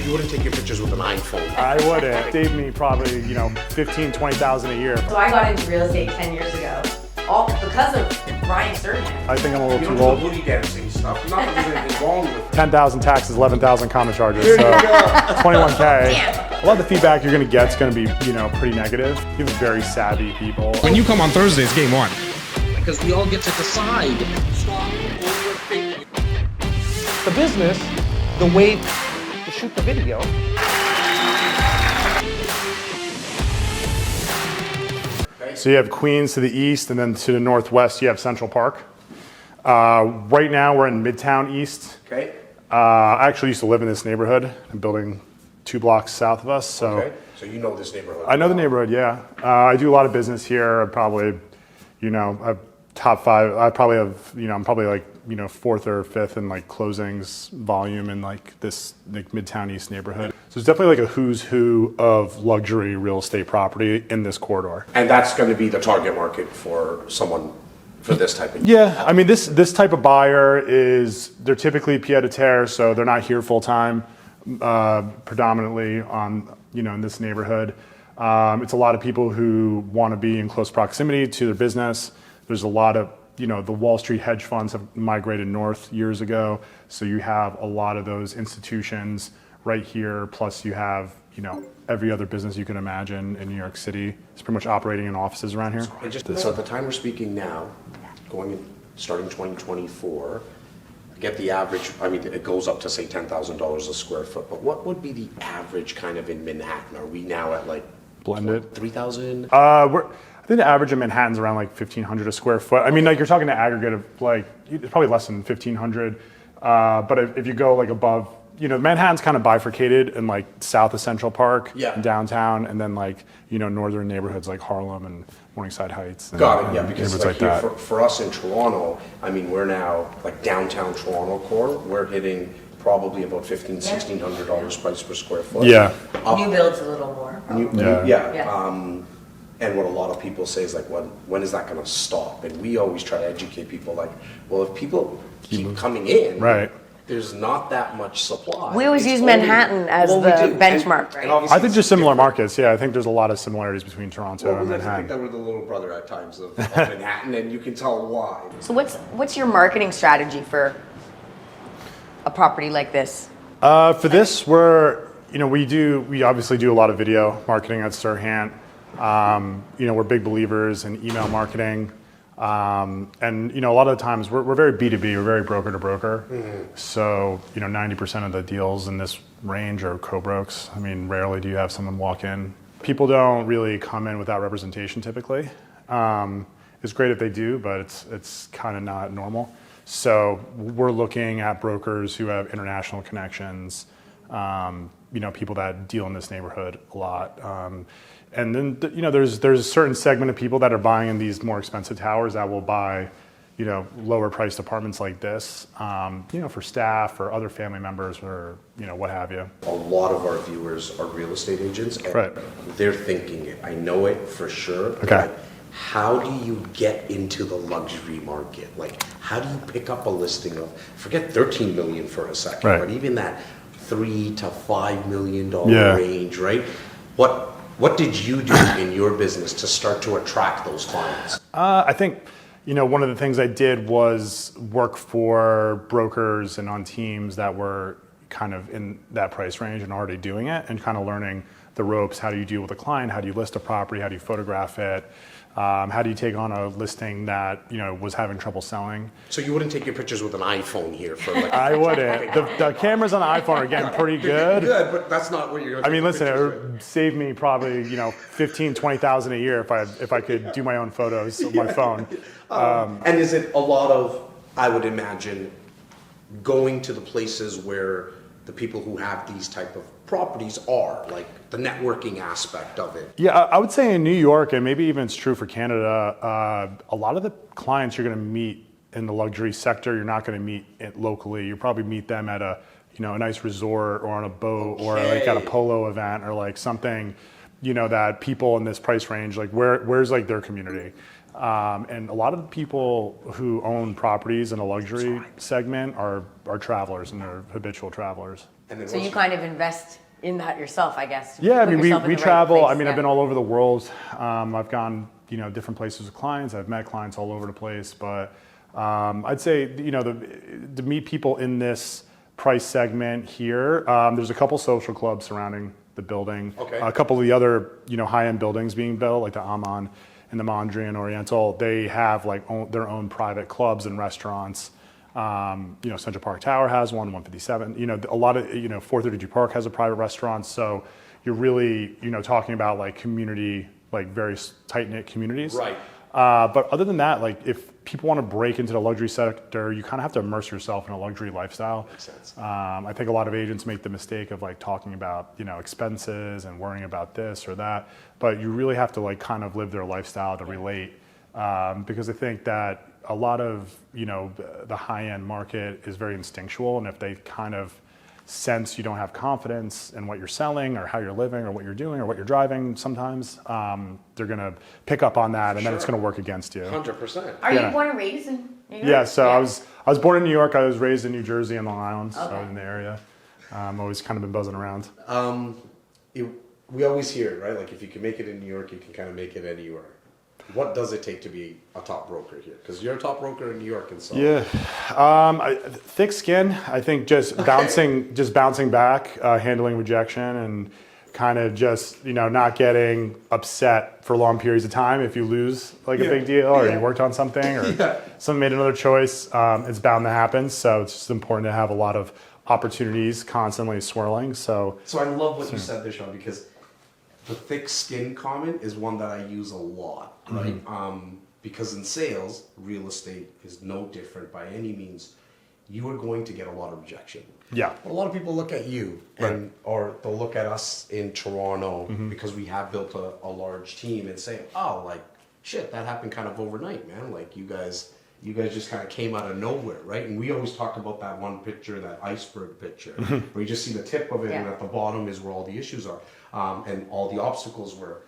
You wouldn't take your pictures with an iPhone. I wouldn't. Saved me probably, you know, 15, 20,000 a year. So I got into real estate 10 years ago, all because of Brian Sturgeon. I think I'm a little You too don't old. do the booty dancing stuff. Not that there's anything wrong with it. 10,000 taxes, 11,000 common charges. There So you go. 21K. Damn. A lot of the feedback you're gonna get is gonna be, you know, pretty negative. You have very savvy people. When you come on Thursday, it's game one. Because we all get to decide. The business, the way to shoot the video. So you have Queens to the east, and then to the northwest you have Central Park. Right now we're in Midtown East. Okay. I actually used to live in this neighborhood. I'm building 2 blocks south of us. So Okay. So you know this neighborhood. I know the neighborhood, yeah. I do a lot of business here. I probably, you know, I've top 5. I probably have, you know, I'm probably like, you know, 4th or 5th in like closings volume in like this like Midtown East neighborhood. So it's definitely like a who's who of luxury real estate property in this corridor. And that's going to be the target market for someone for this type of. Yeah, I mean this type of buyer they're typically pied-à-terre, so they're not here full time, predominantly on, you know, in this neighborhood. It's a lot of people who want to be in close proximity to their business. There's a lot of, you know, the Wall Street hedge funds have migrated north years ago, so you have a lot of those institutions right here. Plus you have, you know, every other business you can imagine in New York City is pretty much operating in offices around here. And just so at the time we're speaking now, starting 2024, get the average. I mean, it goes up to say $10,000 a square foot. But what would be the average kind of in Manhattan? Are we now at like Blended 3,000? I think the average in Manhattan's around like 1,500 a square foot. I mean, like you're talking to aggregate of like, it's probably less than 1,500. But if you go like above, you know, Manhattan's kind of bifurcated in like south of Central Park, and downtown, and then like, you know, northern neighborhoods like Harlem and Morningside Heights. And, Got it, yeah, because like here, that. for us in Toronto, I mean, we're now like downtown Toronto core, we're hitting probably about $1,500 price per square foot. Yeah. New build's a little more. Yeah. And what a lot of people say is like, when is that going to stop? And we always try to educate people like, well, if people keep coming in, right, there's not that much supply. We always use Manhattan as the benchmark, right? I think just similar markets. Yeah, I think there's a lot of similarities between Toronto and I think Manhattan. that we're the little brother at times of Manhattan, and you can tell why. So what's your marketing strategy for a property like this? For this, we obviously do a lot of video marketing at Sirhan. You know, we're big believers in email marketing. And, you know, a lot of the times we're very B2B, we're very broker to broker. Mm-hmm. So, you know, 90% of the deals in this range are co-brokes. I mean, rarely do you have someone walk in. People don't really come in without representation typically. It's great if they do, but it's kind of not normal. So we're looking at brokers who have international connections, you know, people that deal in this neighborhood a lot. And then, you know, there's a certain segment of people that are buying in these more expensive towers that will buy, you know, lower priced apartments like this, you know, for staff or other family members or, you know, what have you. A lot of our viewers are real estate agents, and right, they're thinking it. I know it for sure. Okay. Like, how do you get into the luxury market? Like, how do you pick up a listing of, forget 13 million for a second, right, but even that $3 to $5 million range, right? What did you do in your business to start to attract those clients? I think, you know, one of the things I did was work for brokers and on teams that were kind of in that price range and already doing it and kind of learning the ropes. How do you deal with a client? How do you list a property? How do you photograph it? How do you take on a listing that, you know, was having trouble selling? So you wouldn't take your pictures with an iPhone here for like... I wouldn't. The cameras on the iPhone are getting pretty good. Good, but that's not what you're... I mean, listen, it would save me probably, you know, 15, 20,000 a year if I could do my own photos with my phone. And is it a lot of, I would imagine, going to the places where the people who have these type of properties are, like the networking aspect of it? Yeah, I would say in New York, and maybe even it's true for Canada, a lot of the clients you're going to meet in the luxury sector, you're not going to meet it locally. You probably meet them at a, you know, a nice resort or on a boat or like at a polo event or like something, you know, that people in this price range, like where's like their community? And a lot of the people who own properties in a luxury segment are travelers and they're habitual travelers. And then So you kind of invest in that yourself, I guess. Yeah, I Put mean, yourself in we the right travel. place, I mean, yeah. I've been all over the world. I've gone, different places with clients. I've met clients all over the place. But I'd say, to meet people in this price segment here, there's a couple social clubs surrounding the building. Okay. A couple of the other, high-end buildings being built, like the Aman and the Mondrian Oriental, they have their own private clubs and restaurants. Central Park Tower has one, 157. A lot of, 432 Park has a private restaurant. So you're really, talking about like community, like very tight-knit communities. Right. But other than that, like if people want to break into the luxury sector, you kind of have to immerse yourself in a luxury lifestyle. Makes sense. I think a lot of agents make the mistake of like talking about, expenses and worrying about this or that, but you really have to like kind of live their lifestyle to relate. Because I think that a lot of, the high-end market is very instinctual, and if they kind of sense you don't have confidence in what you're selling or how you're living or what you're doing or what you're driving sometimes, they're going to pick up on that, and then it's going to work against you. 100%. Are Yeah. you born and raised in New York? Yeah, so I was born in New York. I was raised in New Jersey and Long Island, so Okay. in the area. Always kind of been buzzing around. We always hear it, right? Like if you can make it in New York, you can kind of make it anywhere. What does it take to be a top broker here? Because you're a top broker in New York, and so Yeah, thick skin. I think just bouncing back, handling rejection, and kind of just not getting upset for long periods of time if you lose like a big deal or you worked on something or someone made another choice. It's bound to happen. So it's just important to have a lot of opportunities constantly swirling. So I love what you said there, Sean, because the thick skin comment is one that I use a lot, right? Because in sales, real estate is no different by any means. You are going to get a lot of rejection. yeah, But a lot of people look at you, and or they'll look at us in Toronto because we have built a large team and say, "Oh, like shit, that happened kind of overnight, man. Like you guys just kind of came out of nowhere, right?" And we always talk about that one picture, that iceberg picture, where you just see the tip of it, and Yeah. at the bottom is where all the issues are, and all the obstacles were.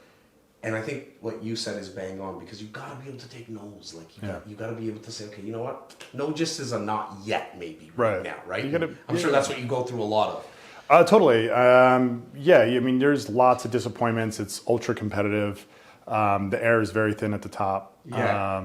And I think what you said is bang on, because you've got to be able to take no's. Like you got to be able to say, okay, you know what? No, just is a not yet, maybe Right. now, right? You gotta- I'm sure that's what you go through a lot of. Totally. Yeah, I mean, there's lots of disappointments. It's ultra competitive. The air is very thin at the top. Yeah.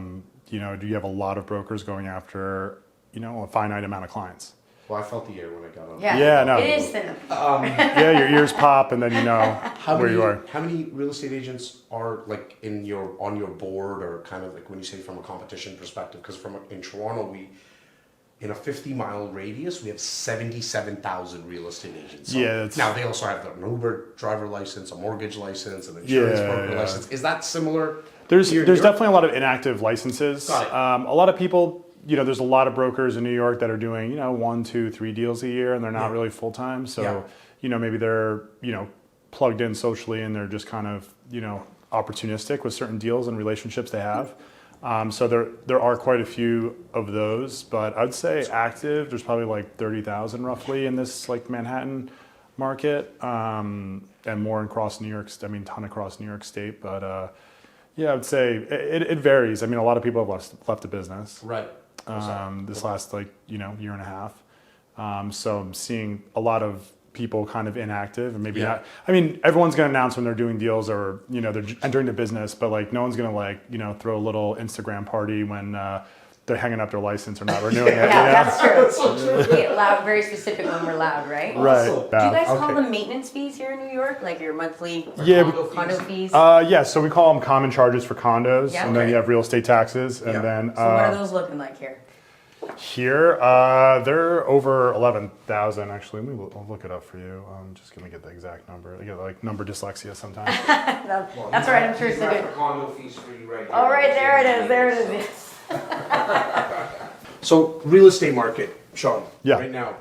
Do you have a lot of brokers going after, a finite amount of clients? Well, I felt the air when I got on. Yeah, Yeah, no. It is thin. Yeah, your ears pop, and then you know where you are. How many real estate agents are like on your board, or kind of like when you say from a competition perspective? Because in Toronto, in a 50-mile radius, we have 77,000 real estate agents. So Yeah, it's- now they also have an Uber driver license, a mortgage license, an insurance broker license. Is that similar? There's here in there's New York? definitely a lot of inactive licenses. Got it. A lot of people, there's a lot of brokers in New York that are doing, 1, 2, 3 deals a year, and they're not really full time. So, maybe they're, plugged in socially, and they're just kind of, opportunistic with certain deals and relationships they have. So there are quite a few of those, but I'd say active, there's probably like 30,000 roughly in this like Manhattan market, and more across New York. I mean, ton across New York State, but yeah, I would say it varies. I mean, a lot of people have left the business. Right. This last year and a half. So I'm seeing a lot of people kind of inactive and maybe not. I mean, everyone's going to announce when they're doing deals or, they're entering the business, but like no one's going to throw a little Instagram party when they're hanging up their license or not renewing it. Yeah, that's true. We get loud, very specific when we're loud, right? Right. Do you guys call them maintenance fees here in New York? Like your monthly condo fees? Yeah, so we call them common charges for condos, Yeah. and then you have real estate taxes, and then So what are those looking like here? here they're over 11,000 actually. I'll look it up for you. I'm just gonna get the exact number. I get like number dyslexia sometimes. That's all right. I'm sure it's a good. Condo fees for you right here. All right, there it is. There it is. So real estate market, Sean. Yeah. Right now,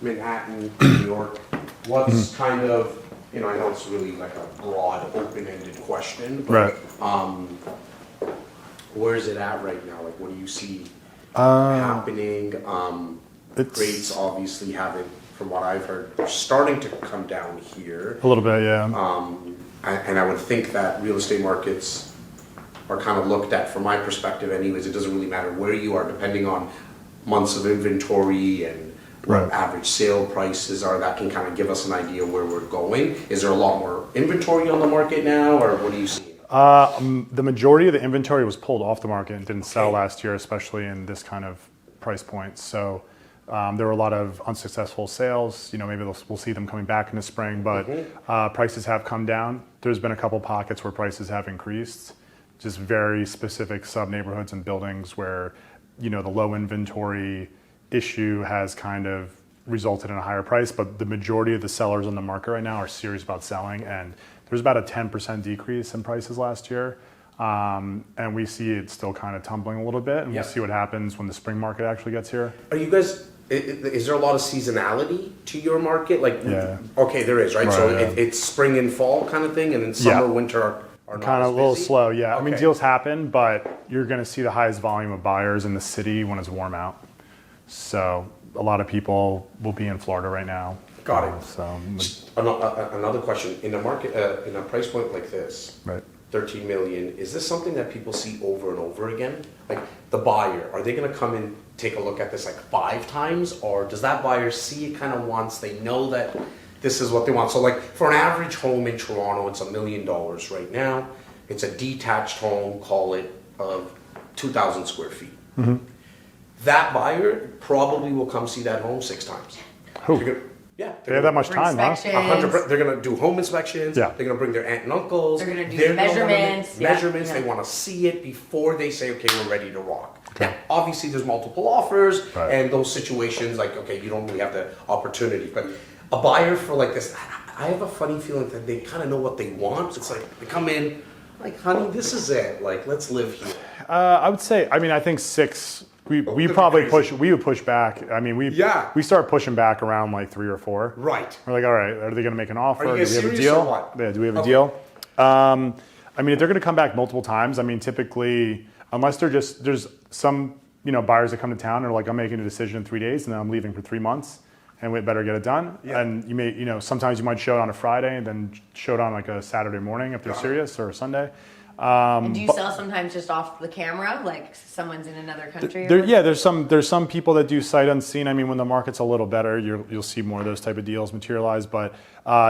Manhattan, New York. What's kind of I know it's really like a broad, open-ended question, but Right. where is it at right now? Like, what do you see happening? Rates obviously haven't, from what I've heard, are starting to come down here. A little bit, yeah. And I would think that real estate markets are kind of looked at, from my perspective anyways, it doesn't really matter where you are, depending on months of inventory and what Right. average sale prices are, that can kind of give us an idea where we're going? Is there a lot more inventory on the market now, or what do you see? The majority of the inventory was pulled off the market and didn't sell Okay. last year, especially in this kind of price point. So there were a lot of unsuccessful sales. Maybe we'll see them coming back in the spring, but prices have come down. There's been a couple pockets where prices have increased, just very specific sub-neighborhoods and buildings where, the low inventory issue has kind of resulted in a higher price, but the majority of the sellers on the market right now are serious about selling, and there's about a 10% decrease in prices last year. And we see it still kind of tumbling a little bit, and Yeah. we'll see what happens when the spring market actually gets here. Are you guys, is there a lot of seasonality to your market? Like, Yeah. okay, there is, right? Right, So yeah. it's spring and fall kind of thing, and then summer, Yeah. winter are not Kind of as a little busy? slow, yeah. I mean, Okay. deals happen, but you're going to see the highest volume of buyers in the city when it's warm out. So a lot of people will be in Florida right now. Got it. Another question, in a market, in a price point like this, Right. 13 million, is this something that people see over and over again? Like the buyer, are they gonna come and take a look at this like 5 times? Or does that buyer see it kind of once, they know that this is what they want? So like for an average home in Toronto, it's $1 million right now. It's a detached home, call it of 2,000 square feet. That buyer probably will come see that home 6 times. Who? They're gonna- Yeah. They have that much For time, huh? inspections. They're gonna do home inspections. Yeah. They're gonna bring their aunt and uncles. They're gonna do gonna wanna make measurements, yeah, Measurements. yeah. They want to see it before they say, okay, we're ready to rock. Now, obviously, there's multiple offers, Right. and those situations, like, okay, you don't really have the opportunity. But a buyer for like this, I have a funny feeling that they kind of know what they want. It's like they come in, like, honey, this is it. Like, let's live here. I would say, I think 6. We that'd be probably crazy. we would push back. I mean, Yeah. we start pushing back around like 3 or 4. Right. We're like, all right, are they going to make an offer? Are you guys do we have a serious deal? or what? Yeah, do we have a Okay. deal? I mean, if they're going to come back multiple times, I mean, typically, unless there's some buyers that come to town and are like, I'm making a decision in 3 days, and then I'm leaving for 3 months, and we better get it done. Yeah. And you may, sometimes you might show it on a Friday and then show it on like a Saturday morning if they're Got it. serious, or a Sunday. And do you sell sometimes just off the camera, like someone's in another country? There's some people that do sight unseen. I mean, when the market's a little better, you'll see more of those type of deals materialize. But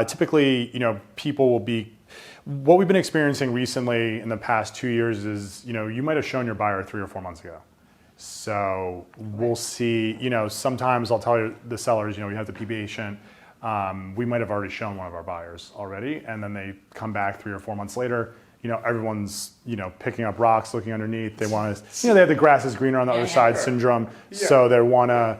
typically, people will be. What we've been experiencing recently in the past 2 years is, you might have shown your buyer 3 or 4 months ago. So we'll see. Sometimes I'll tell the sellers, you have to be patient. We might have already shown one of our buyers already, and then they come back 3 or 4 months later. Everyone's, picking up rocks, looking underneath. They want to, they have the grass is greener on the other side syndrome. Yeah. So they want to,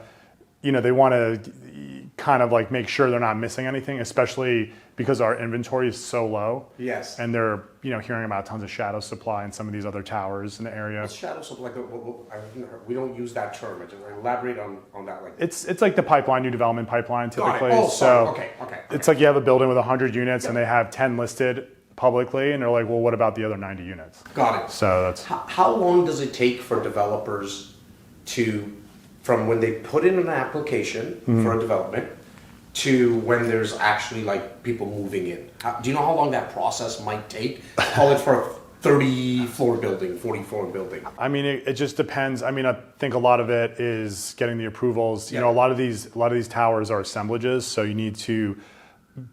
kind of like make sure they're not missing anything, especially because our inventory is so low. Yes. And they're, hearing about tons of shadow supply in some of these other towers in the area. What's shadow supply? Like, we don't use that term. Just elaborate on that. Like, It's like the pipeline, new development pipeline Got it. typically. Oh, sorry. So Okay. it's like you have a building with 100 units and they have 10 listed publicly, and they're like, well, what about the other 90 units? Got it. So that's How long does it take for developers from when they put in an application Mm-hmm. for a development to when there's actually like people moving in? Do you know how long that process might take? Call it for a 30-floor building, 40-floor building. I mean, it just depends. I mean, I think a lot of it is getting the approvals. Yeah. A lot of these towers are assemblages, so you need to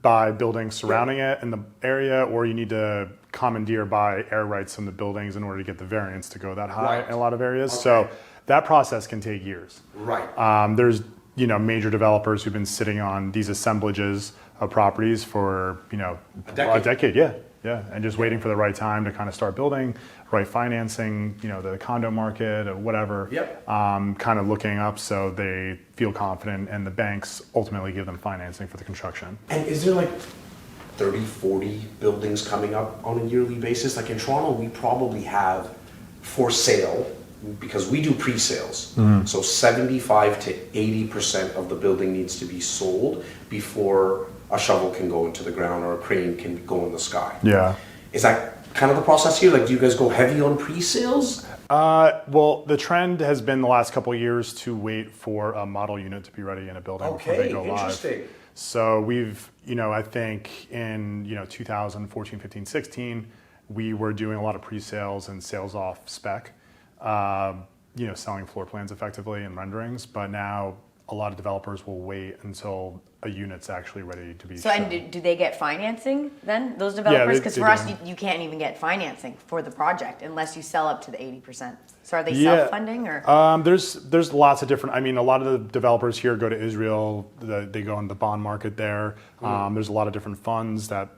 buy buildings surrounding it in the area, or you need to commandeer buy air rights from the buildings in order to get the variance to go that high Right. in a lot of areas. Okay. So that process can take years. Right. There's major developers who've been sitting on these assemblages of properties for a decade, yeah, and just waiting for the right time to kind of start building, right financing, the condo market or whatever. Yep. Kind of looking up so they feel confident, and the banks ultimately give them financing for the construction. And is there like 30, 40 buildings coming up on a yearly basis? Like in Toronto, we probably have for sale, because we do pre-sales. So 75 to 80% of the building needs to be sold before a shovel can go into the ground or a crane can go in the sky. Yeah. Is that kind of the process here? Like, do you guys go heavy on pre-sales? Well, the trend has been the last couple of years to wait for a model unit to be ready in a building before they Okay, go interesting. live. So we've, I think in 2014, 15, 16, we were doing a lot of pre-sales and sales off spec, selling floor plans effectively and renderings. But now a lot of developers will wait until a unit's actually ready to be So, shown. and do they get financing then, those developers? they- Because they for us, do. you can't even get financing for the project unless you sell up to the 80%. So are they Yeah. self-funding or? There's lots of different. I mean, a lot of the developers here go to Israel. They go in the bond market there. There's a lot of different funds that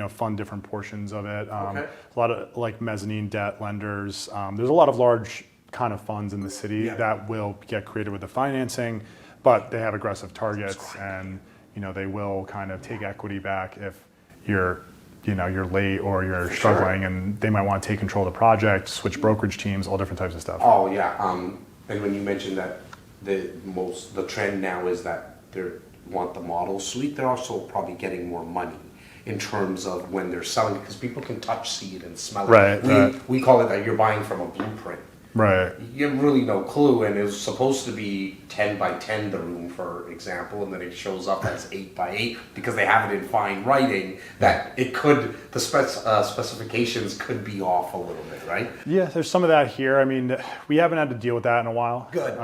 fund different portions of it. Okay. A lot of like mezzanine debt lenders. There's a lot of large kind of funds in the city Yeah. that will get creative with the financing, but they have aggressive targets, and they will kind of take equity back if you're late or you're struggling, and they might want to take control of the project, switch brokerage teams, all different types of stuff. Oh, yeah, and when you mentioned that the trend now is that they want the model suite, they're also probably getting more money in terms of when they're selling it, because people can touch, see it, and smell it. Right. We call it that you're buying from a blueprint. Right. You have really no clue, and it was supposed to be 10 by 10 the room, for example, and then it shows up as 8 by 8 because they have it in fine writing that it could, the specifications could be off a little bit, right? Yeah, there's some of that here. I mean, we haven't had to deal with that in a while. Good.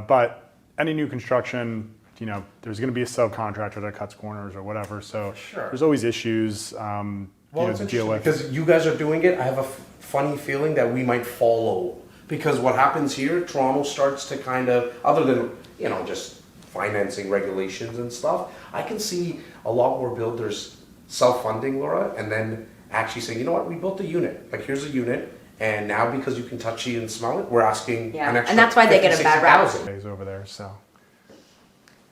But any new construction, there's going to be a subcontractor that cuts corners or whatever. So Sure. there's always issues It's to deal with. because you guys are doing it. I have a funny feeling that we might follow, because what happens here, Toronto starts to kind of, other than just financing regulations and stuff, I can see a lot more builders self-funding, Laura, and then actually saying, you know what, we built a unit. Like, here's a unit, and now because you can touch it and smell it, we're asking Yeah, an extra and that's why they get a 50, bad rap. 60,000. Days over there. So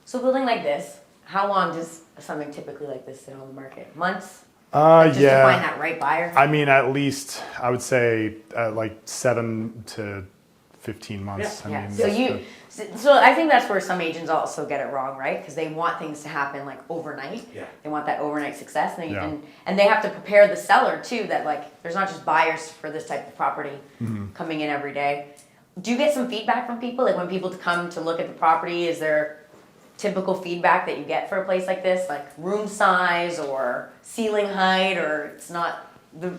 So building like this, how long does something typically like this sit on the market? Months? Just to find that right buyer? I mean, at least I would say like 7 to 15 months. Yeah. I Yeah, mean, so I think that's where some agents also get it wrong, right? Because they want things to happen like overnight. Yeah. They want that overnight success, and, Yeah. and they have to prepare the seller too. That like, there's not just buyers for this type of property Mm-hmm. coming in every day. Do you get some feedback from people? Like when people come to look at the property, is there typical feedback that you get for a place like this, like room size or ceiling height, or it's not the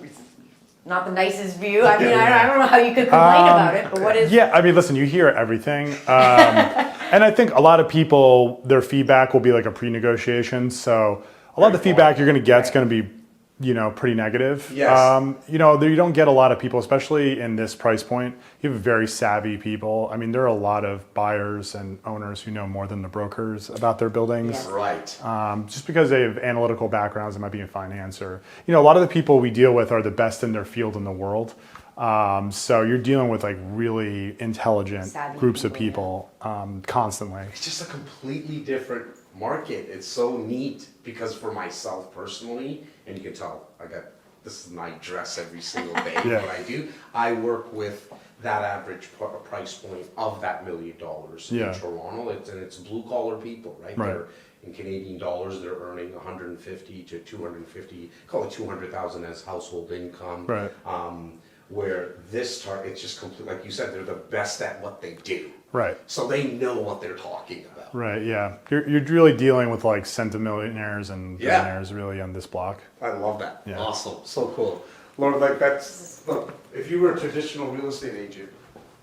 nicest view? I mean, I don't know how you could complain about it, but what is? Yeah, I mean, listen, you hear everything. And I think a lot of people, their feedback will be like a pre-negotiation. So a lot of the feedback you're going to get is going to be, pretty negative. Yes. You don't get a lot of people, especially in this price point. You have very savvy people. I mean, there are a lot of buyers and owners who know more than the brokers about their buildings. Yes. Right. Just because they have analytical backgrounds, it might be in finance, or a lot of the people we deal with are the best in their field in the world. So you're dealing with like really intelligent Savvy groups of people, people constantly. It's just a completely different market. It's so neat, because for myself personally, and you can tell this is my dress every single day. Yeah. What I do, I work with that average price point of that $1 million Yeah. in Toronto. It's blue collar people, right? Right. They're, in Canadian dollars, they're earning 150 to 250, call it 200,000 as household income. Right. Where this it's just complete, like you said, they're the best at what they do. Right. So they know what they're talking about. Right. Yeah. You're really dealing with like centimillionaires and Yeah. billionaires really on this block. I love that. Yeah. Awesome. So cool. Lord, like look, if you were a traditional real estate agent,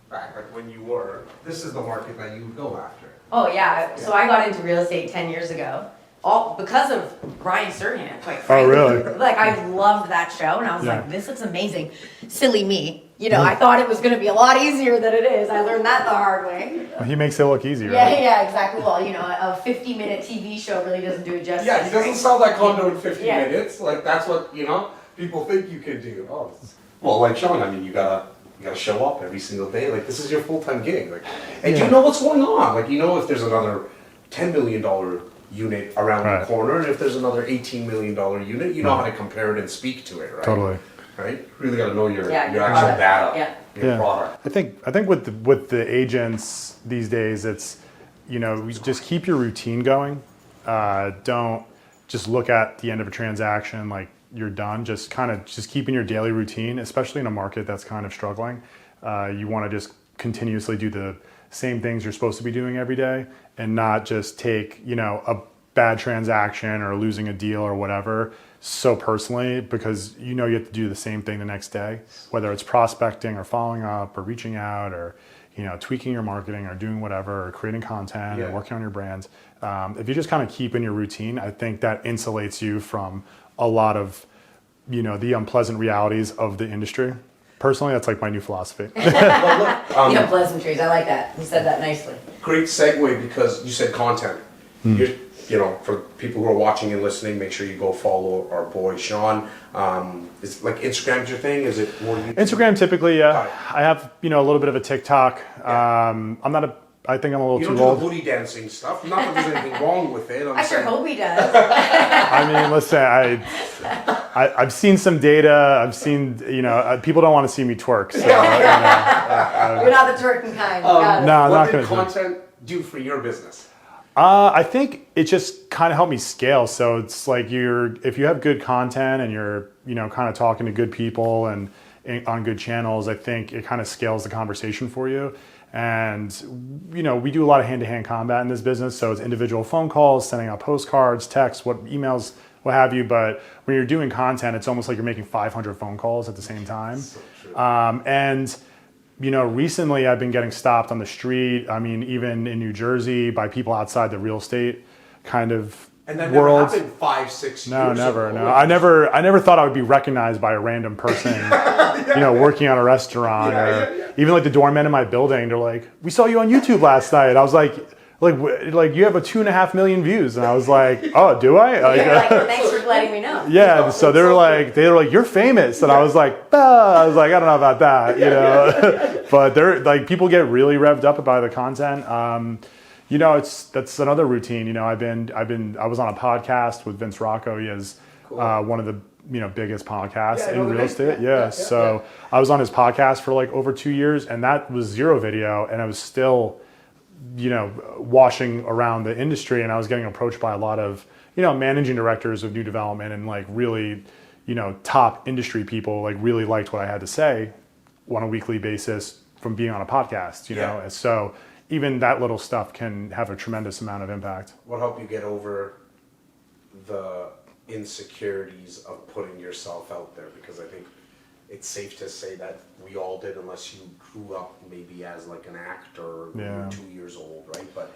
back like when you were, this is the market that you would go after. Oh yeah. So I got into real estate 10 years ago, all because of Ryan Serhant, quite frankly. really? Like I loved that show, and I was Yeah. like, this looks amazing. Silly me. I thought it was going to be a lot easier than it is. I learned that the hard way. Well, he makes it look easier. Yeah, right? yeah, exactly. Well, a 50-minute TV show really doesn't do it justice. Yeah, he doesn't right? sell that condo in 50 Yeah. minutes. Like that's what people think you can do. Well, like Sean, I mean, you gotta show up every single day. Like this is your full-time gig. Like, and you know what's going on. Like if there's another $10 million unit around Right. the corner, and if there's another $18 million unit, you know how to compare it and speak to it, right? Totally. Right? Really got to know your Yeah, your actual product. data, Yeah. your product. I think with the agents these days, it's we just keep your routine going. Don't just look at the end of a transaction like you're done. Just keeping your daily routine, especially in a market that's kind of struggling. You want to just continuously do the same things you're supposed to be doing every day, and not just take a bad transaction or losing a deal or whatever so personally, because you have to do the same thing the next day, whether it's prospecting or following up or reaching out or tweaking your marketing or doing whatever, or creating content Yeah. or working on your brand, if you just kind of keep in your routine, I think that insulates you from a lot of, the unpleasant realities of the industry. Personally, that's like my new philosophy. The unpleasantries, I like that. You said that nicely. Great segue, because you said content. For people who are watching and listening, make sure you go follow our boy Sean. Is like Instagram's your thing? Is it more YouTube? Instagram typically, yeah. Got it. I have, a little bit of a TikTok. I think I'm a little You too don't do old. the booty dancing stuff. Not that there's anything wrong with it. I sure hope he does. I mean, listen, I've seen some data. I've seen, people don't want to see me twerk. So, You're not the twerking kind. Got it. no, I'm What not did going to. content do for your business? I think it just kind of helped me scale. So it's like if you have good content and you're, kind of talking to good people and on good channels, I think it kind of scales the conversation for you. And, we do a lot of hand-to-hand combat in this business. So it's individual phone calls, sending out postcards, texts, emails, what have you. But when you're doing content, it's almost like you're making 500 phone calls at the same time. So true. Recently I've been getting stopped on the street. I mean, even in New Jersey by people outside the real estate kind of And that world. never happened 5-6 No, years never. ago. No, I never thought I would be recognized by a random person, working on a restaurant, even like the doorman in my building. They're like, "We saw you on YouTube last night." I was like you have a 2.5 million views, and I was like, "Oh, do I?" You're like, thanks for letting me know. Yeah, so they were like, "You're famous," and I was like, I was like, "I don't know about that," But they're like, people get really revved up about the content. That's another routine. I was on a podcast with Vince Rocco. He has one of the biggest podcasts in real estate. So I was on his podcast for like over 2 years, and that was 0 video, and I was still washing around the industry, and I was getting approached by a lot of managing directors of new development and like really top industry people, like really liked what I had to say on a weekly basis from being on a podcast. And so even that little stuff can have a tremendous amount of impact. What helped you get over the insecurities of putting yourself out there? Because I think it's safe to say that we all did, unless you grew up maybe as like an actor when you were 2 years old, right? But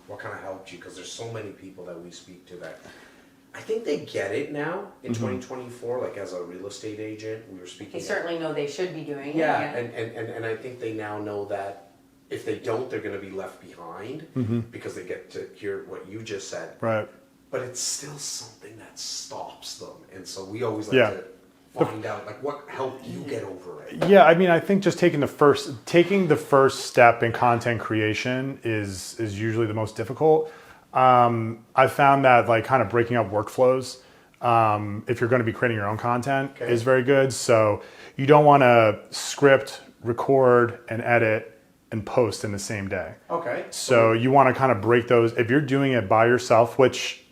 what kind of helped you? Because there's so many people that we speak to that I think they get it now in 2024, like as a real estate agent, we were speaking. They certainly know they should be doing it. Yeah, and I think they now know that if they don't, they're going to be left behind because they get to hear what you just said. Right. But it's still something that stops them, and so we always like to find out like what helped you get over it. Yeah, I mean, I think just taking the first step in content creation is usually the most difficult. I found that like kind of breaking up workflows, if you're going to be creating your own content, is very good. So you don't want to script, record, and edit and post in the same day. Okay. So you want to kind of break those. If you're doing it by yourself, which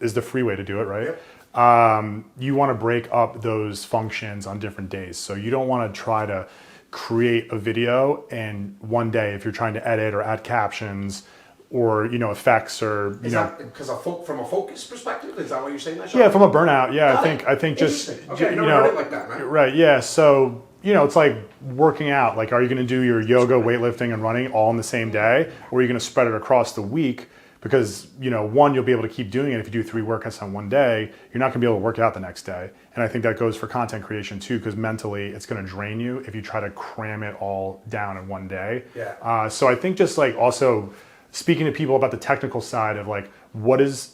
is the free way to do it, right? Yep. You want to break up those functions on different days. So you don't want to try to create a video and one day, if you're trying to edit or add captions or effects or is that because from a focus perspective, is that what you're saying? That yeah, from a burnout. Yeah, I think just okay, I never heard it like that, man. Right. Yeah. So it's like working out. Like, are you going to do your yoga, weightlifting, and running all in the same day, or are you going to spread it across the week? Because one, you'll be able to keep doing it if you do 3 workouts on one day. You're not going to be able to work out the next day. And I think that goes for content creation too, because mentally it's going to drain you if you try to cram it all down in one day. Yeah. So I think just like also speaking to people about the technical side of like what is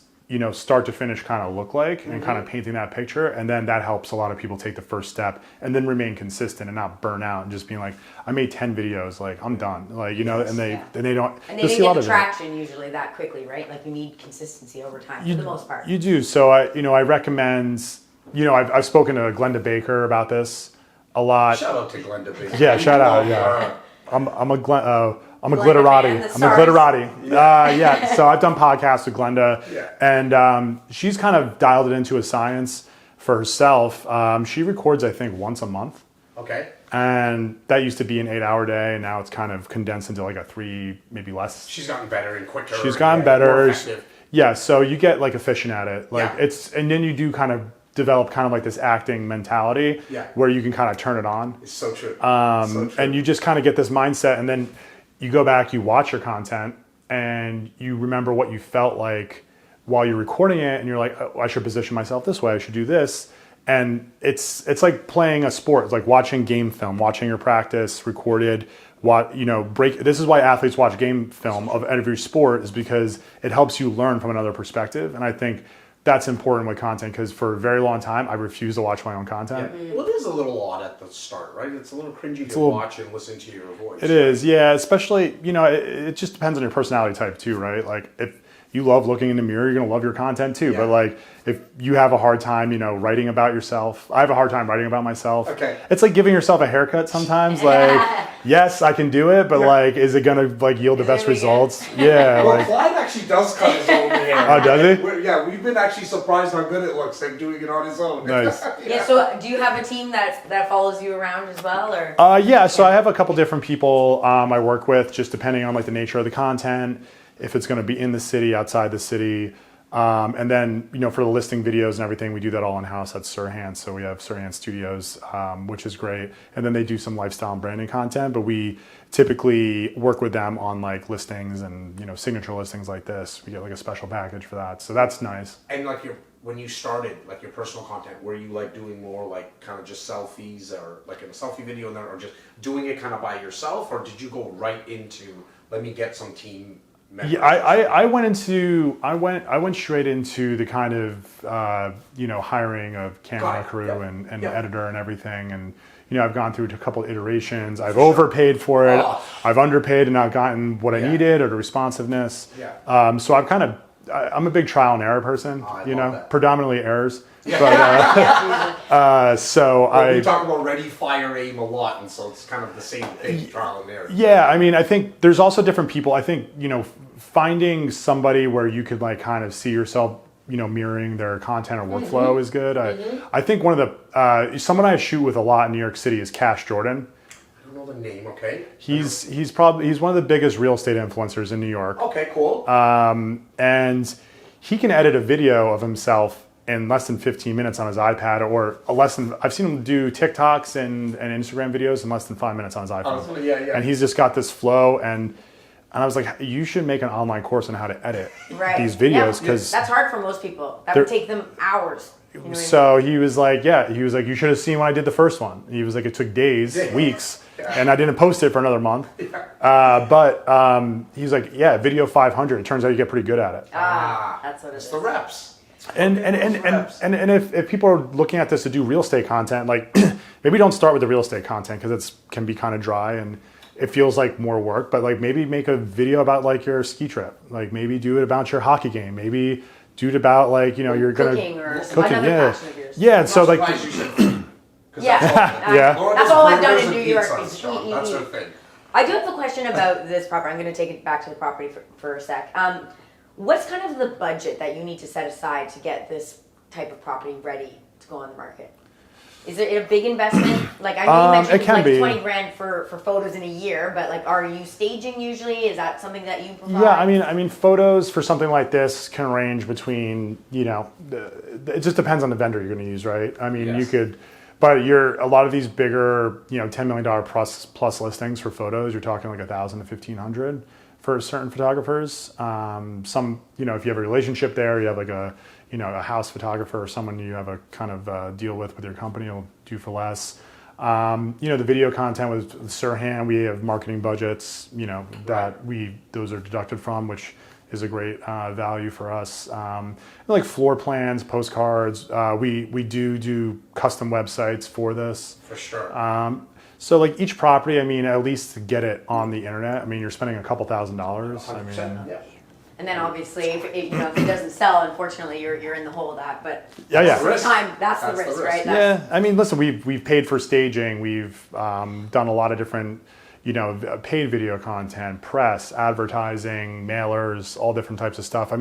start to finish kind of look like and kind of painting that picture, and then that helps a lot of people take the first step and then remain consistent and not burn out and just being like, I made 10 videos, like I'm done, like and they don't, and they didn't get the traction usually that quickly, right? Like you need consistency over time for the most part. You do. So I recommend, I've spoken to Glenda Baker about this a lot. Shout out to Glenda Baker. Yeah, shout out. Yeah, I'm a glitterati. I'm a glitterati. Yeah. So I've done podcasts with Glenda, and she's kind of dialed it into a science for herself. She records, I think, once a month. Okay. And that used to be an 8-hour day, and now it's kind of condensed into like a 3, maybe less. She's gotten better and quicker. She's gotten better. More effective. Yeah. So you get like efficient at it. Like and then you do kind of develop kind of like this acting mentality Yeah. where you can kind of turn it on. It's so true. And you just kind of get this mindset, and then you go back, you watch your content, and you remember what you felt like while you're recording it, and you're like, oh, I should position myself this way, I should do this. And it's like playing a sport. It's like watching game film, watching your practice recorded. This is why athletes watch game film of every sport, is because it helps you learn from another perspective. And I think that's important with content, because for a very long time I refused to watch my own content. Yeah. Well, it is a little odd at the start, right? It's a little cringy to watch and listen to your voice. It is, yeah. Especially, it just depends on your personality type too, right? Like if you love looking in the mirror, you're gonna love your content too. Yeah. But like if you have a hard time, writing about yourself, I have a hard time writing about myself. Okay. It's like giving yourself a haircut sometimes. Like, yes, I can do it, but like, is it gonna like yield the best results? Yeah. Well, like, Clyde actually does cut his own hair. Oh, does he? Yeah, we've been actually surprised how good it looks, him doing it on his own. Nice. Yeah, so do you have a team that follows you around as well, or? Yeah, so I have a couple different people I work with, just depending on like the nature of the content, if it's going to be in the city, outside the city, and then for the listing videos and everything, we do that all in house at Sirhan. So we have Sirhan Studios, which is great, and then they do some lifestyle and branding content, but we typically work with them on like listings and signature listings like this. We get like a special package for that, so that's nice. And like when you started, like your personal content, were you like doing more like kind of just selfies, or like in a selfie video, and then, or just doing it kind of by yourself, or did you go right into let me get some team members? Yeah, I went straight into the kind of hiring of camera crew and editor and everything, and I've gone through a couple of iterations. I've overpaid for it. I've underpaid and not gotten what I needed or the responsiveness. Yeah. So I'm a big trial and error person. I love that. Predominantly errors. Yeah. But so we talk about ready, fire, aim a lot, and so it's kind of the same thing, trial and error. Yeah, I mean, I think there's also different people. I think finding somebody where you could like kind of see yourself mirroring their content or workflow is good. I think one of the someone I shoot with a lot in New York City is Cash Jordan. I don't know the name. Okay. He's one of the biggest real estate influencers in New York. Okay, cool. And he can edit a video of himself in less than 15 minutes on his iPad, or I've seen him do TikToks and Instagram videos in less than 5 minutes on his iPhone. Oh, yeah. And he's just got this flow, and I was like, you should make an online course on how to edit these videos, because that's hard for most people. That would take them hours. So he was like, you should have seen when I did the first one. He was like, it took days, weeks, and I didn't post it for another month. But he's like, video 500. It turns out you get pretty good at it. That's what it is. It's the reps. And if people are looking at this to do real estate content, like maybe don't start with the real estate content, because it can be kind of dry and it feels like more work. But like maybe make a video about like your ski trip. Like maybe do it about your hockey game. Maybe do it about like you're cooking gonna or cooking. another passion of yours. Yeah. And so like Yeah. Laura That's does all I've done burgers in New and York. pizza is stuff. eat, That's eat, her eat. thing. I do have a question about this property. I'm going to take it back to the property for a sec. What's kind of the budget that you need to set aside to get this type of property ready to go on the market? Is it a big investment? Like I know you mentioned it can like be. 20 grand for photos in a year, but like are you staging usually? Is that something that you provide? Yeah, I mean, photos for something like this can range between, it just depends on the vendor you're going to use, right? I mean, you could, but a lot of these bigger, $10 million plus listings for photos, you're talking like $1,000 to $1,500 for certain photographers. Some, if you have a relationship there, you have like a house photographer or someone you have a kind of deal with your company, will do for less. The video content with Sirhan, we have marketing budgets, that those are deducted from, which is a great value for us. Like floor plans, postcards, we do custom websites for this. For sure. So like each property, at least to get it on the internet, you're spending a couple $1,000s. 100%, yeah. And then obviously, if it doesn't sell, unfortunately, you're in the hole of that. But Yeah. that's the risk. That's the risk, right? Yeah, listen, we've paid for staging. We've done a lot of different, paid video content, press, advertising, mailers, all different types of stuff.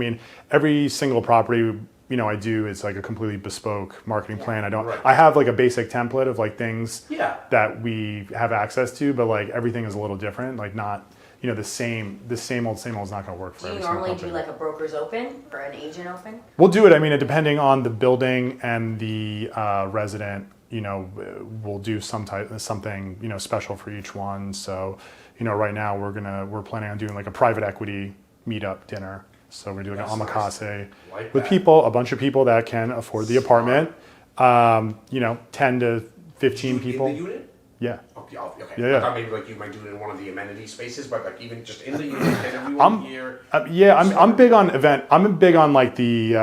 Every single property, I do is like a completely bespoke marketing plan. I have like a basic template of like things that we have access to, but like everything is a little different. Like not, the same old is not going to work for Do you every single normally company. do like a broker's open or an agent open? We'll do it. I mean, depending on the building and the resident, we'll do something special for each one. So, right now we're planning on doing like a private equity meetup dinner. So we're doing an omakase with people, a bunch of people that can afford the apartment. 10 to 15 people. In the unit? Yeah. Okay. Yeah. I thought maybe like you might do it in one of the amenity spaces, but like even just in the unit, and everyone here. I'm big on event. I'm big on like the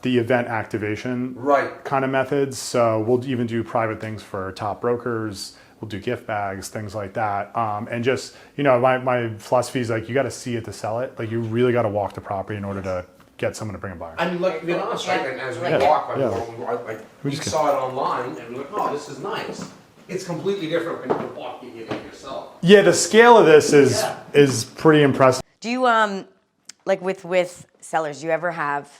event activation kind of methods. So we'll even do private things for top brokers. We'll do gift bags, things like that. And just my philosophy is like you got to see it to sell it. Like you really got to walk the property in order to get someone to bring a buyer. I mean, like, to be honest, right? And as we walk, we saw it online, and we're like, oh, this is nice. It's completely different when you're walking it in yourself. Yeah, the scale of this is pretty impressive. Do you like with sellers? Do you ever have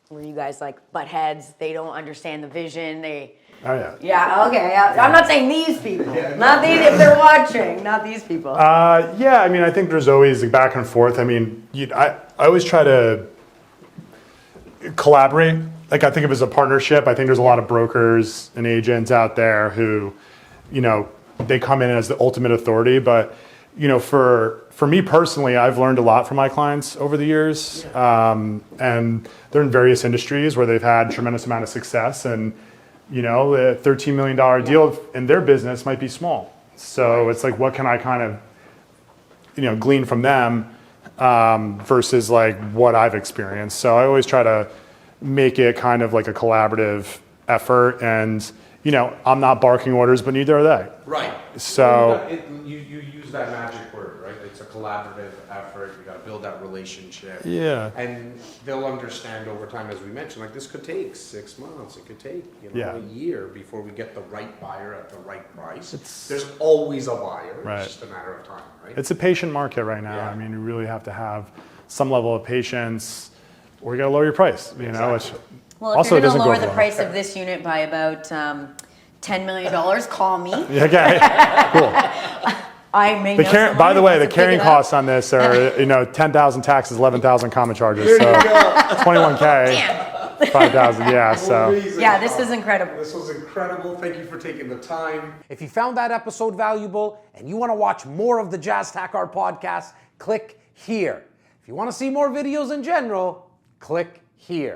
where you guys like butt heads? They don't understand the vision. Oh yeah. Yeah. Okay. I'm not saying these people. Not these. If they're watching, not these people. Yeah. I mean, I think there's always like back and forth. I mean, I always try to collaborate. Like I think of it as a partnership. I think there's a lot of brokers and agents out there who, they come in as the ultimate authority. But, for me personally, I've learned a lot from my clients over the years. And they're in various industries where they've had tremendous amount of success. And, a $13 million deal in their business might be small. So it's like, what can I kind of, glean from them versus like what I've experienced. So I always try to make it kind of like a collaborative effort. And, I'm not barking orders, but neither are they. Right. So you use that magic word, right? It's a collaborative effort. You got to build that relationship. Yeah. And they'll understand over time, as we mentioned, like this could take 6 months. It could take a year before we get the right buyer at the right price. There's always a buyer. Right. It's just a matter of time, right? It's a patient market right now. Yeah. I mean, you really have to have some level of patience, or you got to lower your price. Which Well, if also you're going to doesn't go lower the well. price of this unit by about $10 million, call me. Okay. Cool. I may know someone By the who way, wants the to carrying pick it up. costs on this are 10,000 taxes, 11,000 common charges. So 21K, 5,000. Yeah. So Yeah, this is incredible. This was incredible. Thank you for taking the time. If you found that episode valuable and you want to watch more of the Jazz Takhar podcast, click here. If you want to see more videos in general, click here.